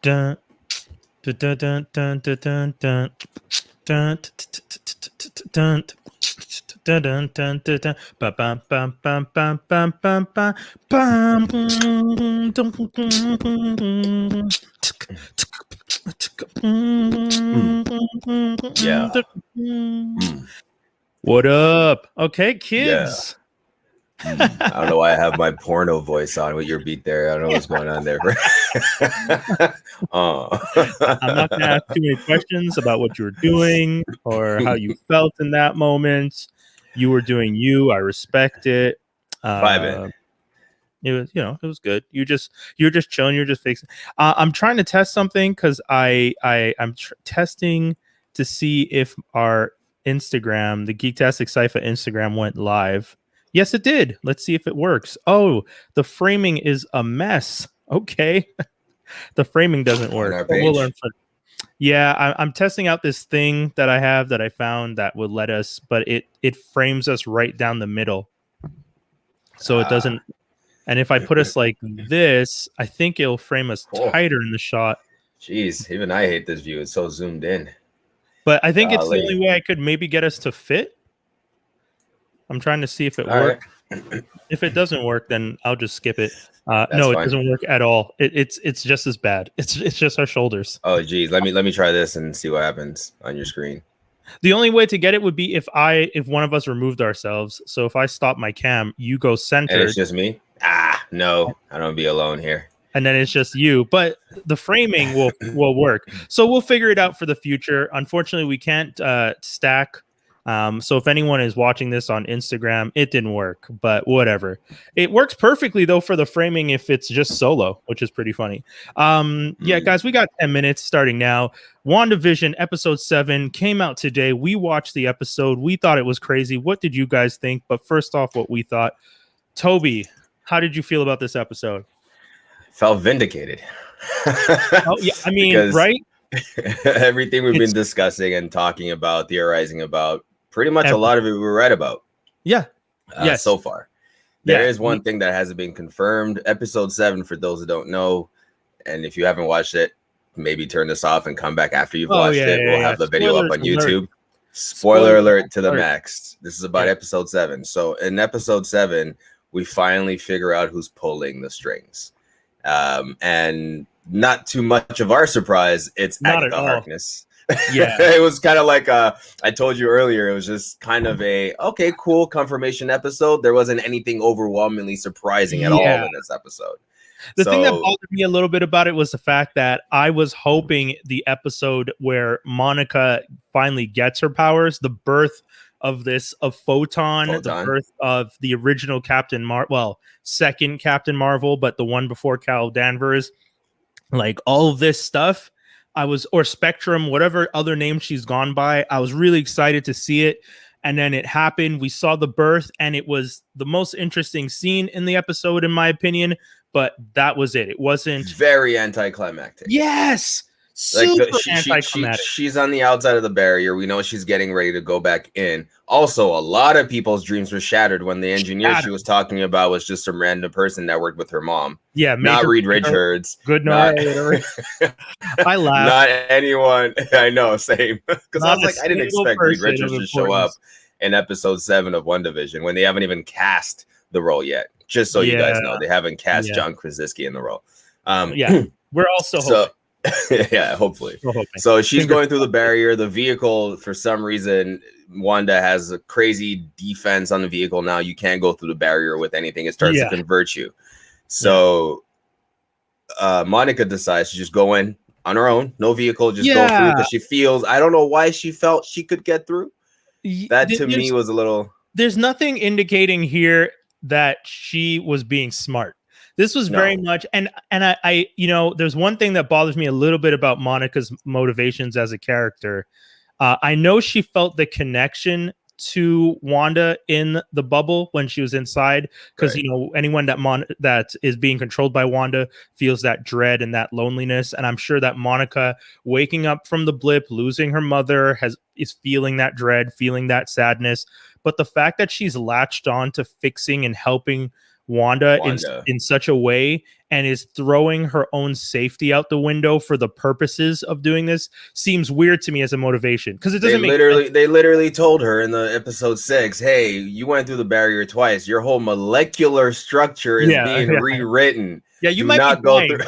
dun, dun, dun, dun, dun, dun, dun, dun, dun, dun, dun, dun, dun, dun, dun, ba bum bum bum bum bum bum bum bum Yeah. Mm. What up? Okay, Yeah. kids. I don't know why I have my porno voice on with your beat there. I don't know what's going on there. I'm not going to ask too many questions about what you were doing or how you felt in that moment. You were doing you. I respect it. Vibing. It was, it was good. You're just chilling. You're just fixing. I'm trying to test something because I'm testing to see if our Instagram, the GeektastiqCypha Instagram, went live. Yes, it did. Let's see if it works. Oh, the framing is a mess. Okay, the framing doesn't work. On our But we'll page. learn from. Yeah, I'm testing out this thing that I have that I found that would let us, but it frames us right down the middle, so it doesn't. And if I put us like this, I think it'll frame us tighter in the shot. Jeez, even I hate this view. It's so zoomed in. But I think it's the only way I could maybe get us to fit. I'm trying to see if it works. Right. If it doesn't work, then I'll just skip it. No, it doesn't work at all. It's just as bad. It's just our shoulders. Oh, geez. Let me try this and see what happens on your screen. The only way to get it would be if one of us removed ourselves. So if I stop my cam, you go centered. And it's just me? No, I don't want to be alone here. And then it's just you, but the framing will work. So we'll figure it out for the future. Unfortunately, we can't stack. So if anyone is watching this on Instagram, it didn't work, but whatever. It works perfectly though for the framing if it's just solo, which is pretty funny. Yeah, guys, we got 10 minutes starting now. WandaVision episode 7 came out today. We watched the episode. We thought it was crazy. What did you guys think? But first off, what we thought. Tobi, how did you feel about this episode? Felt vindicated. Oh yeah, I mean, right? Everything we've been discussing and talking about, theorizing about, pretty much a lot of it we were right about. Yeah. Yes. So far. There is one thing that hasn't been confirmed. Episode 7, for those who don't know, and if you haven't watched it, maybe turn this off and come back after you've watched it. We'll have the video up on YouTube. Spoiler alert to the max. This is about episode 7. So in episode 7, we finally figure out who's pulling the strings. And not too much of our surprise, it's Agatha Harkness. Yeah. It was kind of like I told you earlier, it was just kind of a cool confirmation episode. There wasn't anything overwhelmingly surprising at all in this episode. The thing that bothered me a little bit about it was the fact that I was hoping the episode where Monica finally gets her powers, the birth of Photon, the birth of the original Captain second Captain Marvel, but the one before Carol Danvers, like all of this stuff, or Spectrum, whatever other name she's gone by, I was really excited to see it. And then it happened. We saw the birth, and it was the most interesting scene in the episode, in my opinion. But that was it. It wasn't very anticlimactic. Yes. Super anticlimactic. She's on the outside of the barrier. We know she's getting ready to go back in. Also, a lot of people's dreams were shattered when the engineer she was talking about was just some random person that worked with her mom. Yeah, not Reed Richards. Good narrator. I laughed. Not anyone. I know, same. Because I was like, I didn't expect Reed Richards to show up in episode 7 of WandaVision when they haven't even cast the role yet. Just so you guys know, they haven't cast John Krasinski in the role. We're also hoping. Yeah, hopefully. So she's going through the barrier. The vehicle, for some reason, Wanda has a crazy defense on the vehicle now. You can't go through the barrier with anything. It starts to convert you. So Monica decides to just go in on her own. No vehicle, just go through because she feels, I don't know why she felt she could get through. That to me was a little... There's nothing indicating here that she was being smart. This was very much, and I there's one thing that bothers me a little bit about Monica's motivations as a character. I know she felt the connection to Wanda in the bubble when she was inside, because anyone that is being controlled by Wanda feels that dread and that loneliness, and I'm sure that Monica waking up from the blip, losing her mother, is feeling that dread, feeling that sadness. But the fact that she's latched on to fixing and helping Wanda. In such a way, and is throwing her own safety out the window for the purposes of doing this seems weird to me as a motivation, because it doesn't they literally told her in the episode 6, hey, you went through the barrier twice, your whole molecular structure is being rewritten. Yeah, you might not go through.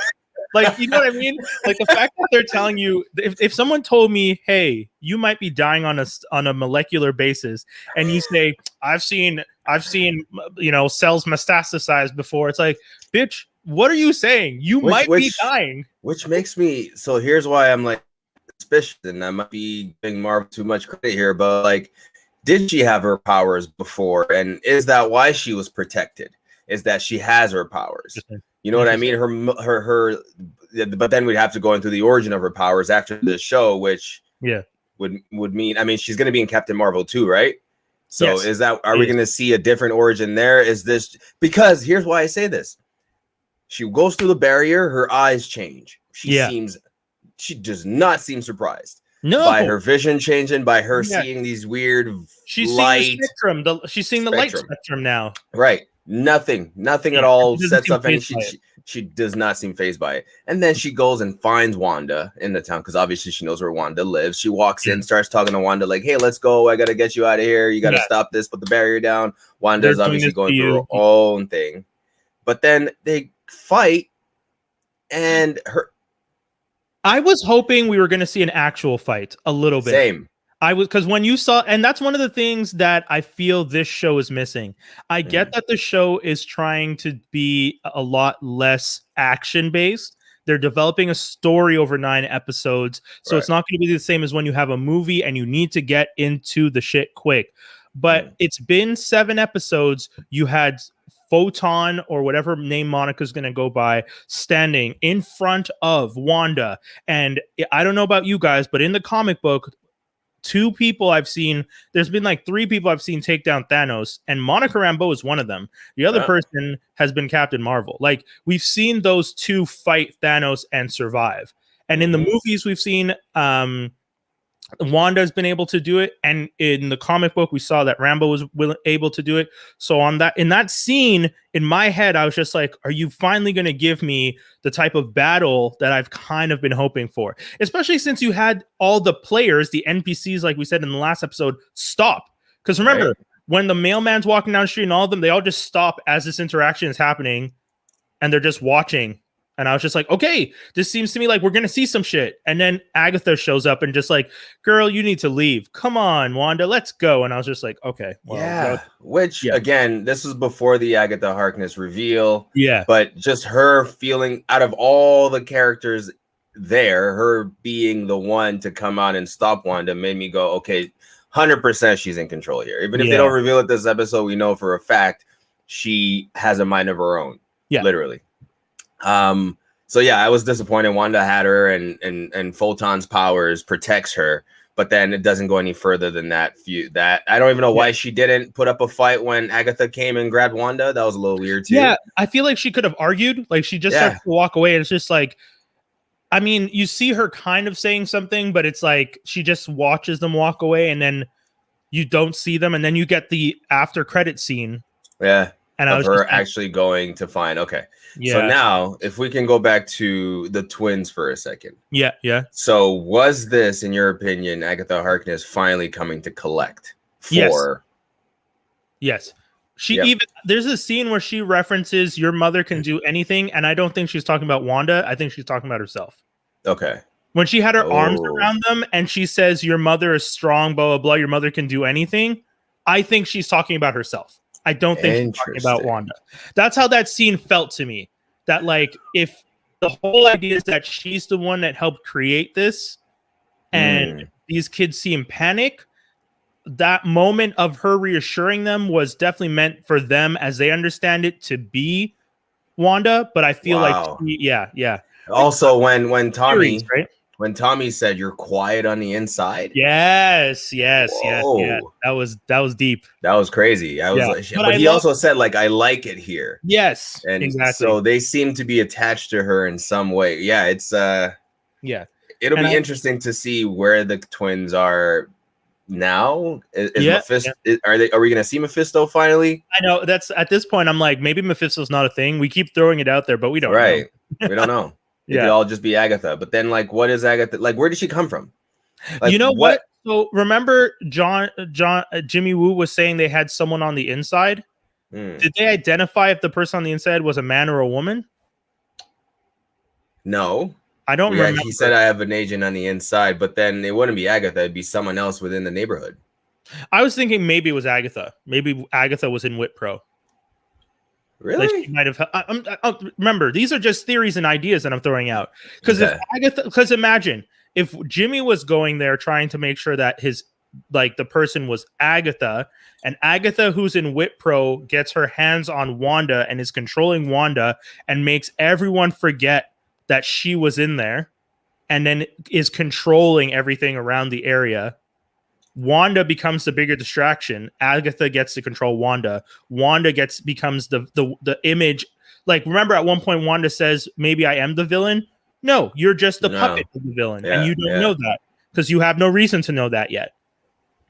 Like, you know what I mean? Like, the fact that they're telling you, if someone told me, hey, you might be dying on a molecular basis, and you say, I've seen cells metastasize before, it's like, bitch, what are you saying? You might be dying. Which makes me, so here's why I'm like suspicious, and I might be giving Marvel too much credit here, but like, did she have her powers before? And is that why she was protected? Is that she has her powers? You know what I mean? Her. But then we'd have to go into the origin of her powers after the show, which would mean, I mean, she's going to be in Captain Marvel too, right? So are we going to see a different origin there? Is this, because here's why I say this: she goes through the barrier, her eyes change. She does not seem surprised. No, by her vision changing, by her seeing these weird light spectrum. She's seeing the light spectrum now, right? Nothing at all sets off any. She does not seem fazed by it. And then she goes and finds Wanda in the town, because obviously she knows where Wanda lives. She walks in, starts talking to Wanda like, hey, let's go. I got to get you out of here. You got to stop this, put the barrier down. Wanda's obviously going through her own thing. But then they fight, and I was hoping we were going to see an actual fight a little bit. Same. Because when you saw, and that's one of the things that I feel this show is missing. I get that the show is trying to be a lot less action based. They're developing a story over 9 episodes. So it's not going to be the same as when you have a movie and you need to get into the shit quick. But it's been 7 episodes. You had Photon, or whatever name Monica's going to go by, standing in front of Wanda. And I don't know about you guys, but in the comic book, 2 people I've seen, there's been like 3 people I've seen take down Thanos, and Monica Rambeau is one of them. The other person has been Captain Marvel. Like, we've seen those 2 fight Thanos and survive. And in the movies, we've seen Wanda's been able to do it, and in the comic book we saw that Rambeau was able to do it. So in that scene, in my head, I was just like, are you finally going to give me the type of battle that I've kind of been hoping for, especially since you had all the players, the NPCs, like we said in the last episode, stop? Because remember, when the mailman's walking down the street and all of them, they all just stop as this interaction is happening, and they're just watching. And I was just like, okay, this seems to me like we're going to see some shit. And then Agatha shows up and just like, girl, you need to leave. Come on, Wanda, let's go. And I was just like, okay. Well, again, this was before the Agatha Harkness reveal. Yeah. But just her feeling, out of all the characters there, her being the one to come out and stop Wanda made me go, okay, 100% she's in control here. Even if they don't reveal it this episode, we know for a fact she has a mind of her own. Yeah. Literally. So yeah, I was disappointed. Wanda had her, and Photon's powers protects her, but then it doesn't go any further than that. I don't even know why she didn't put up a fight when Agatha came and grabbed Wanda. That was a little weird too. Yeah, I feel like she could have argued. Like, she just starts to walk away, and it's just like, I mean, you see her kind of saying something, but it's like she just watches them walk away, and then you don't see them, and then you get the after credit scene. Yeah. And I was actually going to find. Okay. Yeah. So now, if we can go back to the twins for a second. Yeah. Yeah. So was this, in your opinion, Agatha Harkness finally coming to collect for? Yes. She there's a scene where she references your mother can do anything. And I don't think she's talking about Wanda. I think she's talking about herself. Okay. When she had her arms around them and she says, your mother is strong, blah, blah, blah. Your mother can do anything. I think she's talking about herself. I don't think she's talking about Wanda. That's how that scene felt to me. That, like, if the whole idea is that she's the one that helped create this, and these kids seem panic, that moment of her reassuring them was definitely meant for them, as they understand it, to be Wanda. But I feel like, Also, when Tommy, when Tommy said you're quiet on the inside. Yes. That was deep. That was crazy. I was like, but he also said, like, I like it here. Yes. And exactly. So they seem to be attached to her in some way. Yeah, it's it'll be interesting to see where the twins are now? Mephisto? Are we going to see Mephisto finally? I know that's at this point. I'm like, maybe Mephisto's not a thing. We keep throwing it out there, but we don't know. We don't know. It could all just be Agatha. But then, like, what is Agatha? Like, where did she come from? Like, you know what? So remember, Jimmy Woo was saying they had someone on the inside. Did they identify if the person on the inside was a man or a woman? No. I don't remember. He said I have an agent on the inside, but then it wouldn't be Agatha. It'd be someone else within the neighborhood. I was thinking maybe it was Agatha. Maybe Agatha was in WitPro. Really? Like she might have. Remember, these are just theories and ideas that I'm throwing out. Because imagine if Jimmy was going there trying to make sure that the person was Agatha, and Agatha, who's in WitPro, gets her hands on Wanda and is controlling Wanda and makes everyone forget that she was in there, and then is controlling everything around the area. Wanda becomes the bigger distraction. Agatha gets to control Wanda. Wanda becomes the image. Like, remember at one point Wanda says, maybe I am the villain. No, you're just the puppet of the villain. And you don't know that because you have no reason to know that yet.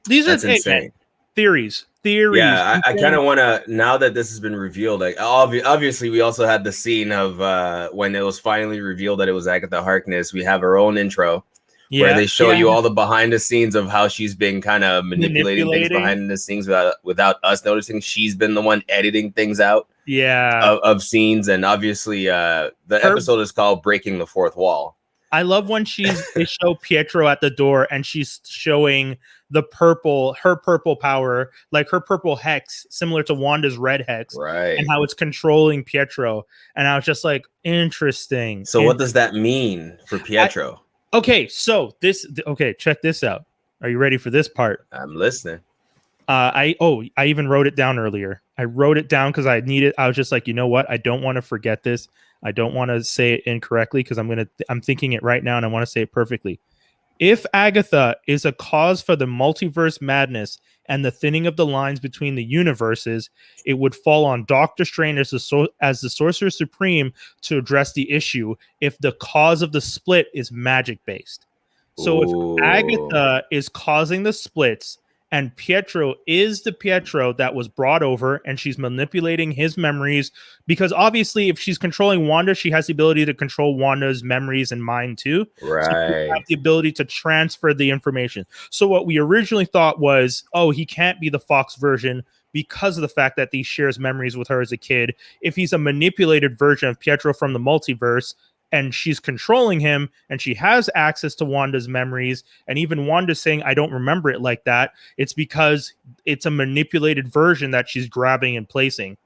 These are insane. Theories. Yeah, I kind of want to, now that this has been revealed, like obviously we also had the scene of when it was finally revealed that it was Agatha Harkness. We have our own intro where they show you all the behind the scenes of how she's been kind of manipulating things behind the scenes without us noticing. She's been the one editing things out of scenes. And obviously the episode is called Breaking the Fourth Wall. I love when they show Pietro at the door and she's showing her purple power, like her purple hex, similar to Wanda's red hex, right? And how it's controlling Pietro. And I was just like, interesting. So what does that mean for Pietro? Check this out. Are you ready for this part? I'm listening. I even wrote it down earlier. I wrote it down because I needed. I was just like, you know what? I don't want to forget this. I don't want to say it incorrectly because I'm thinking it right now and I want to say it perfectly. If Agatha is a cause for the multiverse madness and the thinning of the lines between the universes, it would fall on Doctor Strange as the Sorcerer Supreme to address the issue if the cause of the split is magic-based. So if Agatha is causing the splits and Pietro is the Pietro that was brought over and she's manipulating his memories, because obviously if she's controlling Wanda, she has the ability to control Wanda's memories and mind too. Right. So she have the ability to transfer the information. So what we originally thought was, he can't be the Fox version because of the fact that he shares memories with her as a kid. If he's a manipulated version of Pietro from the multiverse, and she's controlling him and she has access to Wanda's memories, and even Wanda's saying, I don't remember it like that, it's because it's a manipulated version that she's grabbing and placing.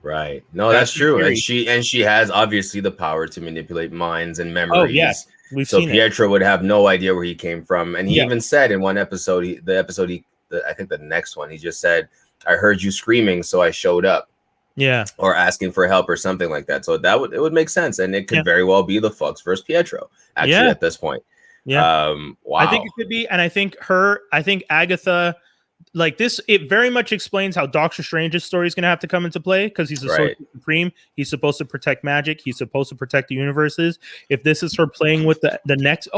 Right. No, that's true. And she has obviously the power to manipulate minds and memories. Oh, yeah. So Pietro would have no idea where he came from. And he even said in one episode, I think the next one, he just said, I heard you screaming, so I showed up. Yeah, or asking for help or something like that. So it would make sense, and it could very well be the Fox versus Pietro. Actually, at this point, wow. I think it could be, and I think Agatha, like this, it very much explains how Doctor Strange's story is going to have to come into play because he's the Sorcerer Supreme. He's supposed to protect magic. He's supposed to protect the universes. If this is her playing with the next,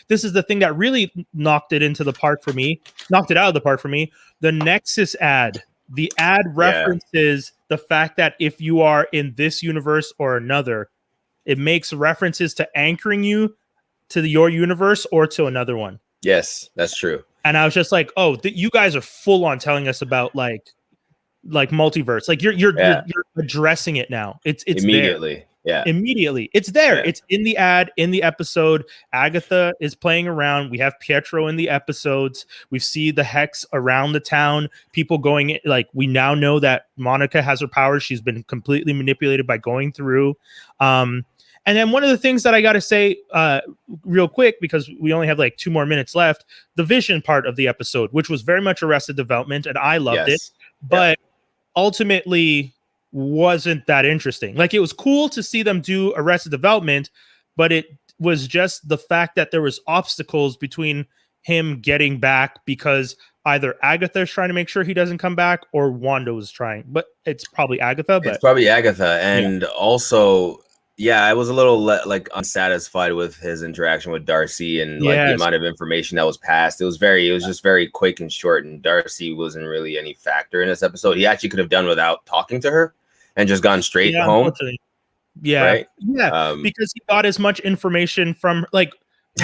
this is the thing that really knocked it out of the park for me. The Nexus ad. The ad references the fact that if you are in this universe or another, it makes references to anchoring you to your universe or to another one. Yes, that's true. And I was just like, you guys are full on telling us about like multiverse. Like you're addressing it now. It's immediately. There. Yeah. Immediately. It's there. Yeah. It's in the ad, in the episode. Agatha is playing around. We have Pietro in the episodes. We see the hex around the town. People going, like, we now know that Monica has her powers. She's been completely manipulated by going through. And then one of the things that I got to say real quick, because we only have like 2 more minutes left, the vision part of the episode, which was very much Arrested Development, and I loved it. But ultimately wasn't that interesting. Like, it was cool to see them do Arrested Development, but it was just the fact that there was obstacles between him getting back because either Agatha is trying to make sure he doesn't come back or Wanda was trying. But it's probably Agatha. And also Yeah, I was a little like unsatisfied with his interaction with Darcy and like the amount of information that was passed. It was just very quick and short, and Darcy wasn't really any factor in this episode. He actually could have done without talking to her and just gone straight home. Yeah, right? Because he got as much information from like,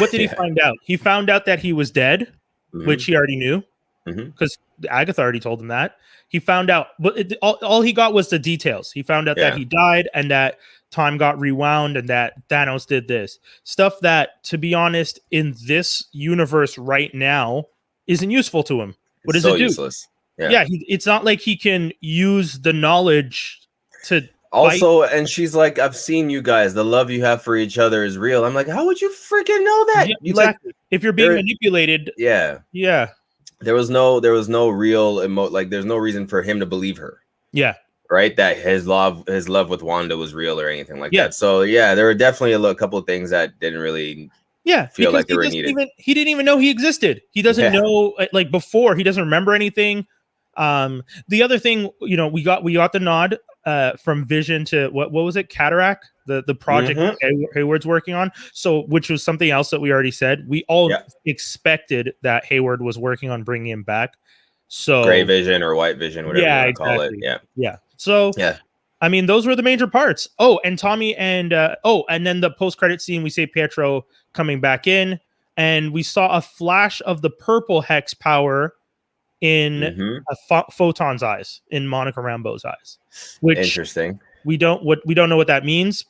what did he find out? He found out that he was dead, which he already knew because Agatha already told him that. He found out, but all he got was the details. He found out that he died and that time got rewound and that Thanos did this stuff that, to be honest, in this universe right now isn't useful to him. What does it do? Useless. It's not like he can use the knowledge to also fight. And she's like, I've seen you guys, the love you have for each other is real. I'm like, how would you freaking know that? You exactly. Like, if you're being manipulated. There was no real like there's no reason for him to believe her. Right, that his love with Wanda was real or anything like that. So there were definitely a couple of things that didn't really feel like they were needed. He didn't even know he existed. He doesn't know, like, before, he doesn't remember anything. The other thing, we got the nod from Vision to what was it, Cataract, the project Hayward's working on, so which was something else that we already said. We all expected that Hayward was working on bringing him back. So Gray Vision or White Vision, whatever you want to call it. So I mean, those were the major parts. Oh, and Tommy and and then the post-credit scene, we see Pietro coming back in, and we saw a flash of the purple hex power in Photon's eyes, in Monica Rambeau's eyes. Which interesting. We don't know what that means.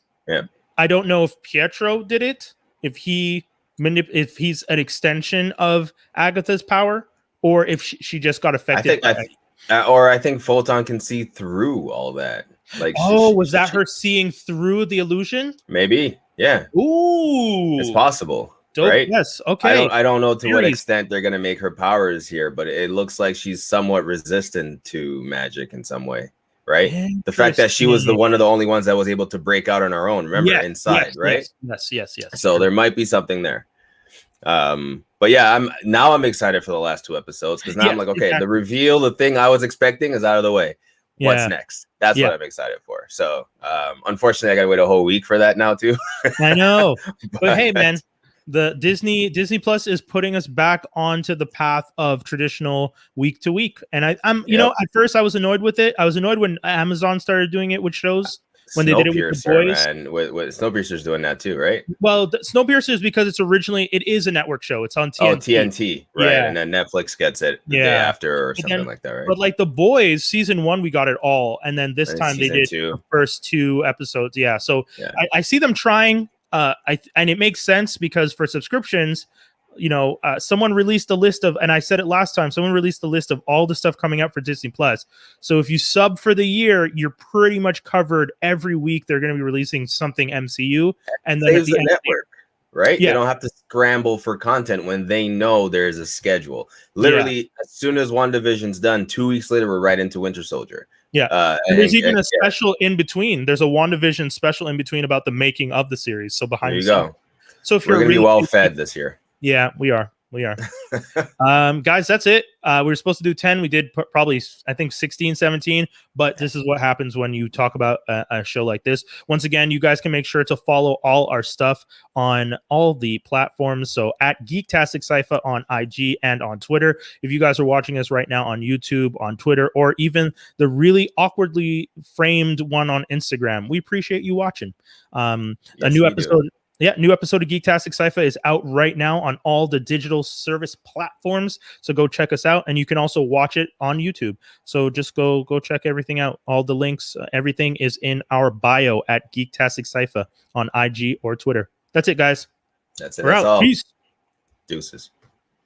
I don't know if Pietro did it, if he's an extension of Agatha's power, or if she just got affected. I think Photon can see through all that. Like, was that her seeing through the illusion? Maybe, yeah. Ooh, it's possible. Dope. Right? Yes. Okay. I don't know to what extent they're gonna make her powers here, but it looks like she's somewhat resistant to magic in some way. Right? The fact that she was one of the only ones that was able to break out on her own. Remember, inside, right? Yes. So there might be something there. But I'm excited for the last 2 episodes, because now I'm like, okay, the reveal, the thing I was expecting is out of the way. What's next? That's what I'm excited for. So unfortunately, I gotta wait a whole week for that now too. I know, but hey, man, the Disney Plus is putting us back onto the path of traditional week to week, and I'm at first I was annoyed with it. I was annoyed when Amazon started doing it with shows. When they did it with the boys, and with Snowpiercer's doing that too, right? Well, Snowpiercer is because it is a network show. It's on TNT. Oh, TNT, right? And then Netflix gets it the day after or something like that, right? But like the boys, season 1, we got it all, and then this time they did the first 2 episodes. So I see them trying. And it makes sense because for subscriptions, someone released a list of, and I said it last time, someone released a list of all the stuff coming up for Disney Plus. So if you sub for the year, you're pretty much covered every week. They're going to be releasing something MCU, and then at the end, network, right? You don't have to scramble for content when they know there's a schedule. Literally, as soon as WandaVision's done, 2 weeks later, we're right into Winter Soldier. And there's even a special in between. There's a WandaVision special in between about the making of the series. So behind there you go. So if we're going to be well fed this year. Yeah, we are. Guys, that's it. We were supposed to do 10. We did probably, I think, 16, 17. But this is what happens when you talk about a show like this. Once again, you guys can make sure to follow all our stuff on all the platforms. So at GeektastiqCypha on IG and on Twitter. If you guys are watching us right now on YouTube, on Twitter, or even the really awkwardly framed one on Instagram, we appreciate you watching. A new episode. New episode of GeektastiqCypha is out right now on all the digital service platforms. So go check us out, and you can also watch it on YouTube. So just go check everything out. All the links, everything is in our bio at GeektastiqCypha on IG or Twitter. That's it, guys. That's it. We're out. Peace. Deuces.